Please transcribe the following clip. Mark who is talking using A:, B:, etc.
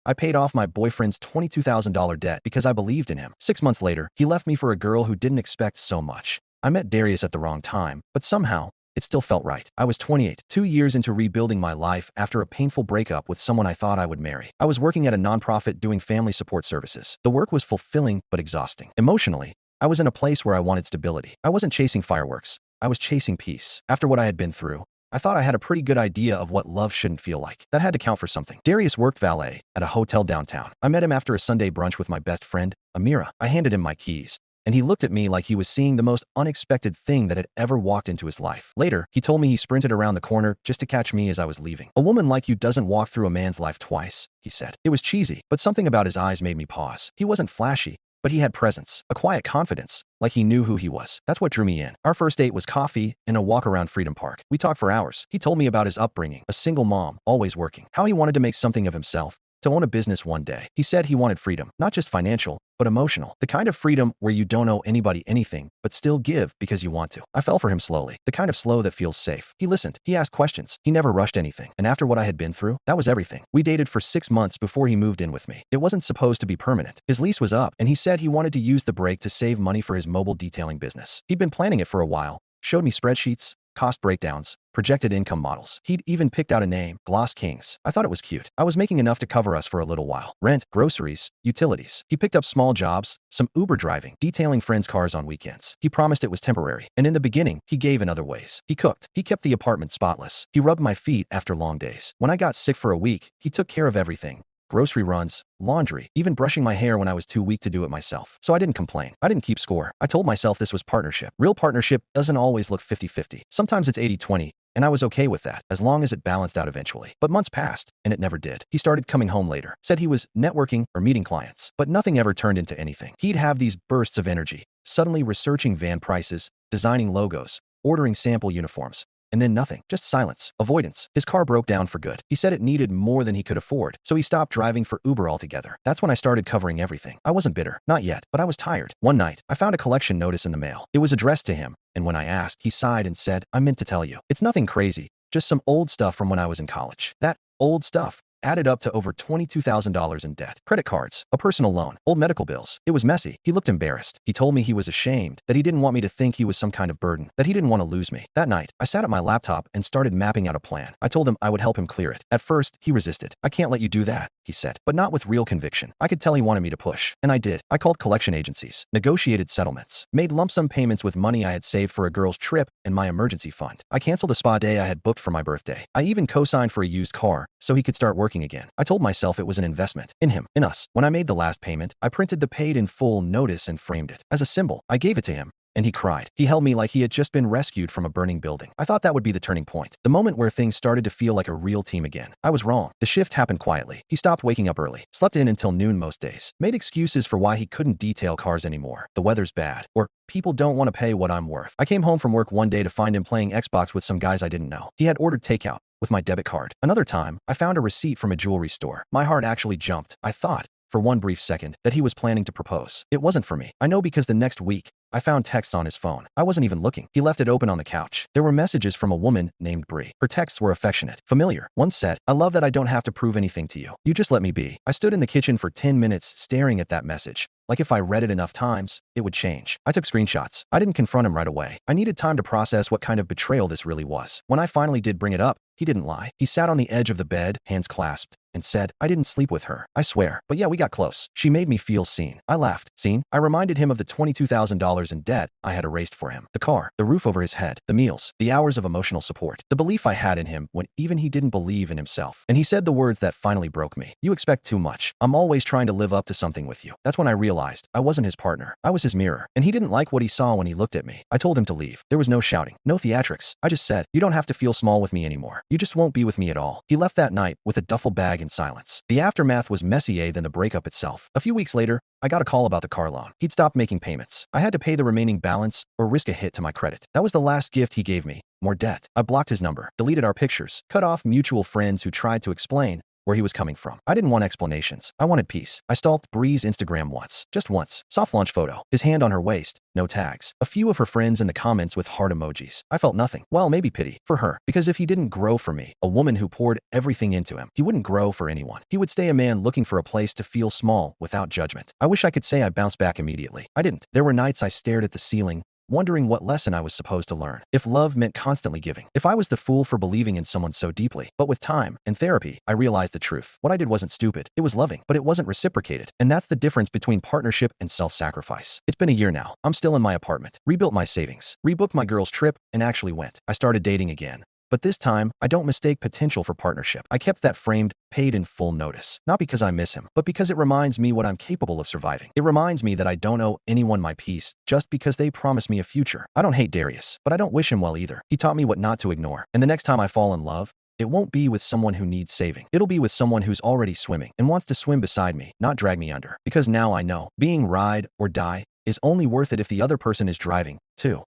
A: I paid off my boyfriend's $22,000 debt because I believed in him. 6 months later, he left me for a girl who didn't expect so much. I met Darius at the wrong time, but somehow, it still felt right. I was 28, 2 years into rebuilding my life after a painful breakup with someone I thought I would marry. I was working at a nonprofit doing family support services. The work was fulfilling but exhausting. Emotionally, I was in a place where I wanted stability. I wasn't chasing fireworks. I was chasing peace. After what I had been through, I thought I had a pretty good idea of what love shouldn't feel like. That had to count for something. Darius worked valet at a hotel downtown. I met him after a Sunday brunch with my best friend, Amira. I handed him my keys, and he looked at me like he was seeing the most unexpected thing that had ever walked into his life. Later, he told me he sprinted around the corner just to catch me as I was leaving. "A woman like you doesn't walk through a man's life twice," he said. It was cheesy, but something about his eyes made me pause. He wasn't flashy, but he had presence, a quiet confidence, like he knew who he was. That's what drew me in. Our first date was coffee and a walk around Freedom Park. We talked for hours. He told me about his upbringing, a single mom, always working, how he wanted to make something of himself, to own a business one day. He said he wanted freedom, not just financial, but emotional. The kind of freedom where you don't owe anybody anything, but still give because you want to. I fell for him slowly, the kind of slow that feels safe. He listened. He asked questions. He never rushed anything. And after what I had been through, that was everything. We dated for 6 months before he moved in with me. It wasn't supposed to be permanent. His lease was up, and he said he wanted to use the break to save money for his mobile detailing business. He'd been planning it for a while, showed me spreadsheets, cost breakdowns, projected income models. He'd even picked out a name, Gloss Kings. I thought it was cute. I was making enough to cover us for a little while. Rent, groceries, utilities. He picked up small jobs, some Uber driving, detailing friends' cars on weekends. He promised it was temporary. And in the beginning, he gave in other ways. He cooked. He kept the apartment spotless. He rubbed my feet after long days. When I got sick for a week, he took care of everything. Grocery runs, laundry, even brushing my hair when I was too weak to do it myself. So I didn't complain. I didn't keep score. I told myself this was partnership. Real partnership doesn't always look 50-50. Sometimes it's 80-20. And I was okay with that, as long as it balanced out eventually. But months passed, and it never did. He started coming home later, said he was networking or meeting clients, but nothing ever turned into anything. He'd have these bursts of energy, suddenly researching van prices, designing logos, ordering sample uniforms, and then nothing, just silence, avoidance. His car broke down for good. He said it needed more than he could afford, so he stopped driving for Uber altogether. That's when I started covering everything. I wasn't bitter, not yet, but I was tired. One night, I found a collection notice in the mail. It was addressed to him, and when I asked, he sighed and said, "I meant to tell you. It's nothing crazy, just some old stuff from when I was in college." That old stuff added up to over $22,000 in debt. Credit cards, a personal loan, old medical bills. It was messy. He looked embarrassed. He told me he was ashamed, that he didn't want me to think he was some kind of burden, that he didn't want to lose me. That night, I sat at my laptop and started mapping out a plan. I told him I would help him clear it. At first, he resisted. "I can't let you do that," he said, but not with real conviction. I could tell he wanted me to push, and I did. I called collection agencies, negotiated settlements, made lump sum payments with money I had saved for a girl's trip and my emergency fund. I canceled a spa day I had booked for my birthday. I even co-signed for a used car so he could start working again. I told myself it was an investment in him, in us. When I made the last payment, I printed the paid in full notice and framed it. As a symbol, I gave it to him, and he cried. He held me like he had just been rescued from a burning building. I thought that would be the turning point, the moment where things started to feel like a real team again. I was wrong. The shift happened quietly. He stopped waking up early, slept in until noon most days, made excuses for why he couldn't detail cars anymore. The weather's bad, or people don't want to pay what I'm worth. I came home from work one day to find him playing Xbox with some guys I didn't know. He had ordered takeout with my debit card. Another time, I found a receipt from a jewelry store. My heart actually jumped. I thought, for one brief second, that he was planning to propose. It wasn't for me. I know because the next week, I found texts on his phone. I wasn't even looking. He left it open on the couch. There were messages from a woman named Bree. Her texts were affectionate, familiar. One said, "I love that I don't have to prove anything to you. You just let me be." I stood in the kitchen for 10 minutes staring at that message, like if I read it enough times, it would change. I took screenshots. I didn't confront him right away. I needed time to process what kind of betrayal this really was. When I finally did bring it up, he didn't lie. He sat on the edge of the bed, hands clasped, and said, "I didn't sleep with her, I swear. But yeah, we got close. She made me feel seen." I laughed. Seen? I reminded him of the $22,000 in debt I had erased for him. The car, the roof over his head, the meals, the hours of emotional support, the belief I had in him when even he didn't believe in himself. And he said the words that finally broke me. "You expect too much. I'm always trying to live up to something with you." That's when I realized I wasn't his partner. I was his mirror. And he didn't like what he saw when he looked at me. I told him to leave. There was no shouting, no theatrics. I just said, "You don't have to feel small with me anymore. You just won't be with me at all." He left that night with a duffel bag in silence. The aftermath was messier than the breakup itself. A few weeks later, I got a call about the car loan. He'd stopped making payments. I had to pay the remaining balance or risk a hit to my credit. That was the last gift he gave me. More debt. I blocked his number, deleted our pictures, cut off mutual friends who tried to explain where he was coming from. I didn't want explanations. I wanted peace. I stalked Bree's Instagram once. Just once. Soft launch photo. His hand on her waist. No tags. A few of her friends in the comments with heart emojis. I felt nothing. Well, maybe pity. For her. Because if he didn't grow for me, a woman who poured everything into him, he wouldn't grow for anyone. He would stay a man looking for a place to feel small without judgment. I wish I could say I bounced back immediately. I didn't. There were nights I stared at the ceiling, wondering what lesson I was supposed to learn. If love meant constantly giving. If I was the fool for believing in someone so deeply. But with time and therapy, I realized the truth. What I did wasn't stupid. It was loving, but it wasn't reciprocated. And that's the difference between partnership and self-sacrifice. It's been a year now. I'm still in my apartment. Rebuilt my savings. Rebooked my girl's trip and actually went. I started dating again. But this time, I don't mistake potential for partnership. I kept that framed, paid in full notice. Not because I miss him, but because it reminds me what I'm capable of surviving. It reminds me that I don't owe anyone my peace just because they promised me a future. I don't hate Darius, but I don't wish him well either. He taught me what not to ignore. And the next time I fall in love, it won't be with someone who needs saving. It'll be with someone who's already swimming and wants to swim beside me, not drag me under. Because now I know being ride or die is only worth it if the other person is driving, too.